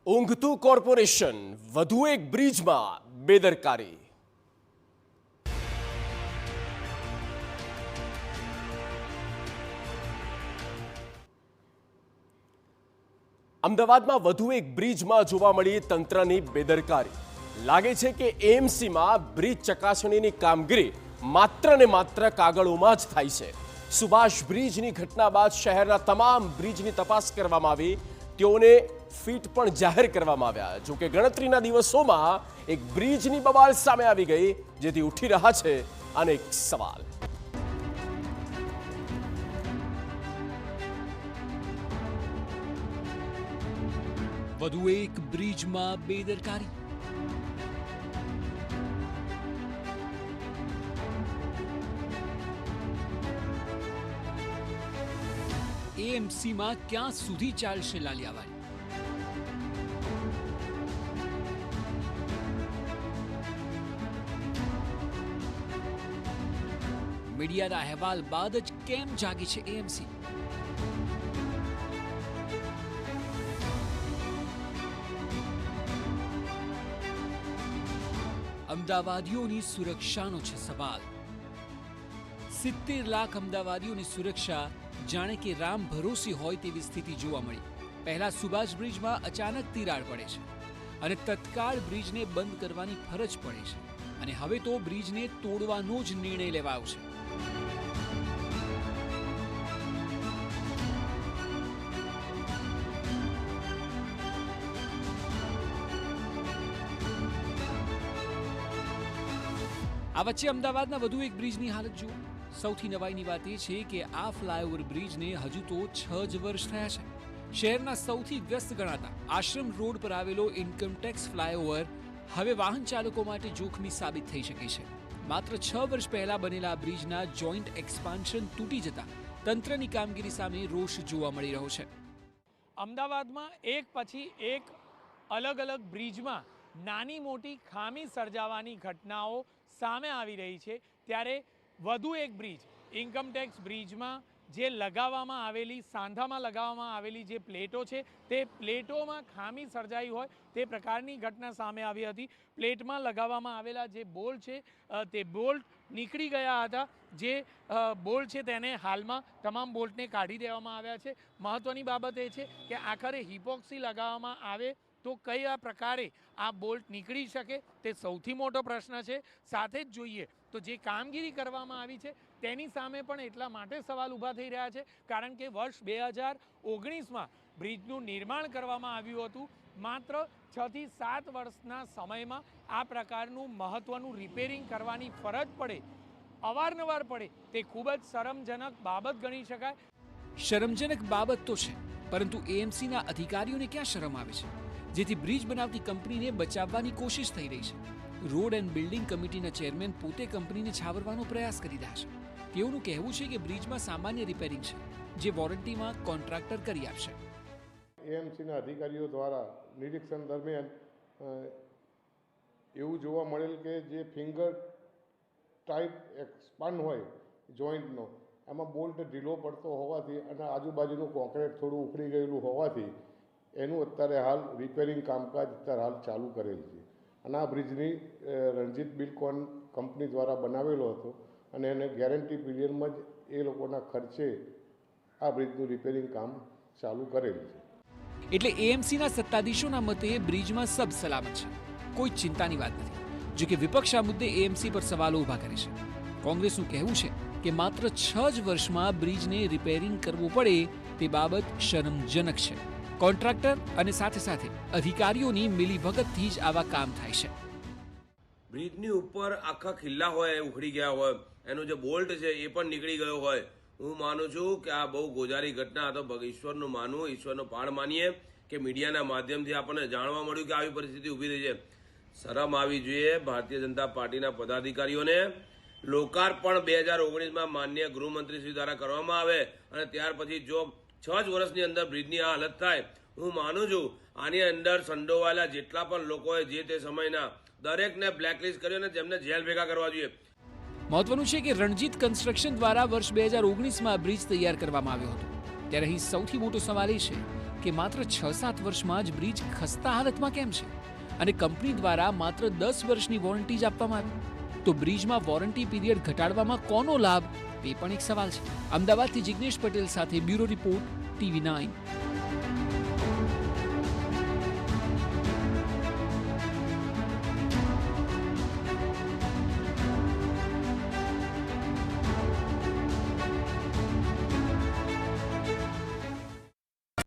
ઊંઘતું corporation, વધુ એક બ્રિજમાં બેદરકારી. અમદાવાદમાં વધુ એક બ્રિજમાં જોવા મળી તંત્રની બેદરકારી. લાગે છે કે એએમસીમાં બ્રિજ ચકાસણીની કામગીરી માત્ર ને માત્ર કાગળોમાં જ થાય છે. સુભાષ બ્રિજની ઘટના બાદ શહેરના તમામ બ્રિજની તપાસ કરવામાં આવી, તેઓને ફીટ પણ જાહેર કરવામાં આવ્યા. જોકે ગણતરીના દિવસોમાં એક બ્રિજની બબાલ સામે આવી ગઈ, જેથી ઉઠી રહ્યા છે અનેક સવાલ. વધુ એક બ્રિજમાં બેદરકારી. એએમસીમાં ક્યાં સુધી ચાલશે લાલિયાવાડી? મીડિયાના અહેવાલ બાદ જ કેમ જાગી છે એએમસી? અમદાવાદીઓની સુરક્ષાનો છે સવાલ. 70 લાખ અમદાવાદીઓની સુરક્ષા જાણે કે રામ ભરોસે હોય તેવી સ્થિતિ જોવા મળી. પહેલા સુભાષ બ્રિજમાં અચાનક તિરાડ પડે છે અને તત્કાળ બ્રિજને બંધ કરવાની ફરજ પડે છે, અને હવે તો બ્રિજને તોડવાનો જ નિર્ણય લેવાયો છે. આ વચ્ચે અમદાવાદના વધુ એક બ્રિજની હાલત જુઓ. સૌથી નવાઈની વાત એ છે કે આ ફ્લાયઓવર બ્રિજને હજુ તો 6 જ વર્ષ થયા છે. શહેરના સૌથી વ્યસ્ત ગણાતા આશ્રમ રોડ પર આવેલો ઇન્કમટેક્સ ફ્લાયઓવર હવે વાહન ચાલકો માટે જોખમી સાબિત થઈ શકે છે. માત્ર 6 વર્ષ પહેલા બનેલા બ્રિજના જોઈન્ટ એક્સપાન્શન તૂટી જતા તંત્રની કામગીરી સામે રોષ જોવા મળી રહ્યો છે. અમદાવાદમાં એક પછી એક અલગ અલગ બ્રિજમાં નાની મોટી ખામી સર્જાવાની ઘટનાઓ સામે આવી રહી છે, ત્યારે વધુ એક બ્રિજ ઇન્કમટેક્સ બ્રિજમાં જે લગાવવામાં આવેલી સાંધામાં લગાવવામાં આવેલી જે પ્લેટો છે તે પ્લેટોમાં ખામી સર્જાઈ હોય તે પ્રકારની ઘટના સામે આવી હતી. પ્લેટમાં લગાવવામાં આવેલા જે બોલ્ટ છે તે બોલ્ટ નીકળી ગયા હતા. જે બોલ્ટ છે તેને હાલમાં તમામ બોલ્ટને કાઢી દેવામાં આવ્યા છે. મહત્ત્વની બાબત એ છે કે આખરે હિપોક્સી લગાવવામાં આવે તો કયા પ્રકારે આ બોલ્ટ નીકળી શકે તે સૌથી મોટો પ્રશ્ન છે. સાથે જ જોઈએ તો જે કામગીરી કરવામાં આવી છે તેની સામે પણ એટલા માટે સવાલ ઊભા થઈ રહ્યા છે કારણ કે વર્ષ 2019માં બ્રિજનું નિર્માણ કરવામાં આવ્યું હતું. માત્ર 6 થી 7 વર્ષના સમયમાં આ પ્રકારનું મહત્ત્વનું રિપેરિંગ કરવાની ફરજ પડે, અવારનવાર પડે, તે ખૂબ જ શરમજનક બાબત ગણી શકાય. શરમજનક બાબત તો છે, પરંતુ એએમસીના અધિકારીઓને ક્યાં શરમ આવે છે, જેથી બ્રિજ બનાવતી કંપનીને બચાવવાની કોશિશ થઈ રહી છે. રોડ એન્ડ બિલ્ડિંગ કમિટીના ચેરમેન પોતે કંપનીને છાવરવાનો પ્રયાસ કરી રહ્યા છે. તેઓનું કહેવું છે કે બ્રિજમાં સામાન્ય રિપેરિંગ છે, જે વોરંટીમાં કોન્ટ્રાક્ટર કરી આપશે. એએમસીના અધિકારીઓ દ્વારા નિરીક્ષણ દરમિયાન એવું જોવા મળેલ કે જે ફિંગર ટાઈપ એક્સપાન્ડ હોય જોઈન્ટનો, એમાં બોલ્ટ ઢીલો પડતો હોવાથી અને આજુબાજુનું કોન્ક્રીટ થોડું ઉખડી ગયેલું હોવાથી એનું અત્યારે હાલ રિપેરિંગ કામકાજ અત્યારે હાલ ચાલુ કરેલ છે. અને આ બ્રિજની રણજીત બિલ્ડકોન કંપની દ્વારા બનાવેલો હતો અને એને ગેરંટી પીરિયડમાં જ એ લોકોના ખર્ચે આ બ્રિજનું રિપેરિંગ કામ ચાલુ કરેલ છે. એટલે એએમસીના સત્તાધીશોના મતે બ્રિજમાં સબ સલામત છે, કોઈ ચિંતાની વાત નથી. જો કે વિપક્ષ આ મુદ્દે એએમસી પર સવાલો ઊભા કરે છે. કોંગ્રેસનું કહેવું છે કે માત્ર 6 જ વર્ષમાં બ્રિજને રિપેરિંગ કરવું પડે તે બાબત શરમજનક છે. કોન્ટ્રાક્ટર અને સાથે સાથે અધિકારીઓની મિલીભગતથી જ આવા કામ થાય છે. બ્રિજની ઉપર આખા ખિલ્લા હોય, ઉખડી ગયા હોય, એનો જે બોલ્ટ છે એ પણ નીકળી ગયો હોય. હું માનું છું કે આ બહુ ગોજારી ઘટના, તો ઈશ્વરનું માનવું, ઈશ્વરનો પાડ માનીએ કે મીડિયાના માધ્યમથી આપણને જાણવા મળ્યું કે આવી પરિસ્થિતિ ઊભી થઈ છે. શરમ આવી જોઈએ ભારતીય જનતા પાર્ટીના પદાધિકારીઓને. લોકાર્પણ 2019માં માનનીય ગૃહમંત્રીશ્રી દ્વારા કરવામાં આવે અને ત્યાર પછી જો 6 જ વર્ષની અંદર બ્રિજની આ હાલત થાય, હું માનું છું આની અંદર સંડોવાયેલા જેટલા પણ લોકોએ જે તે સમયના દરેકને બ્લેકલિસ્ટ કર્યો અને તેમને જેલ ભેગા કરવા જોઈએ. મહત્વનું છે કે રણજીત કન્સ્ટ્રક્શન દ્વારા વર્ષ 2019માં બ્રિજ તૈયાર કરવામાં આવ્યો હતો. ત્યારે અહીં સૌથી મોટો સવાલ એ છે કે માત્ર 6-7 વર્ષમાં જ બ્રિજ ખસ્તા હાલતમાં કેમ છે અને કંપની દ્વારા માત્ર 10 વર્ષની વોરંટી જ આપવામાં આવી તો બ્રિજમાં વોરંટી પીરિયડ ઘટાડવામાં કોનો લાભ તે પણ એક સવાલ છે. અમદાવાદથી જિગ્નેશ પટેલ સાથે બ્યુરો રિપોર્ટ TV9.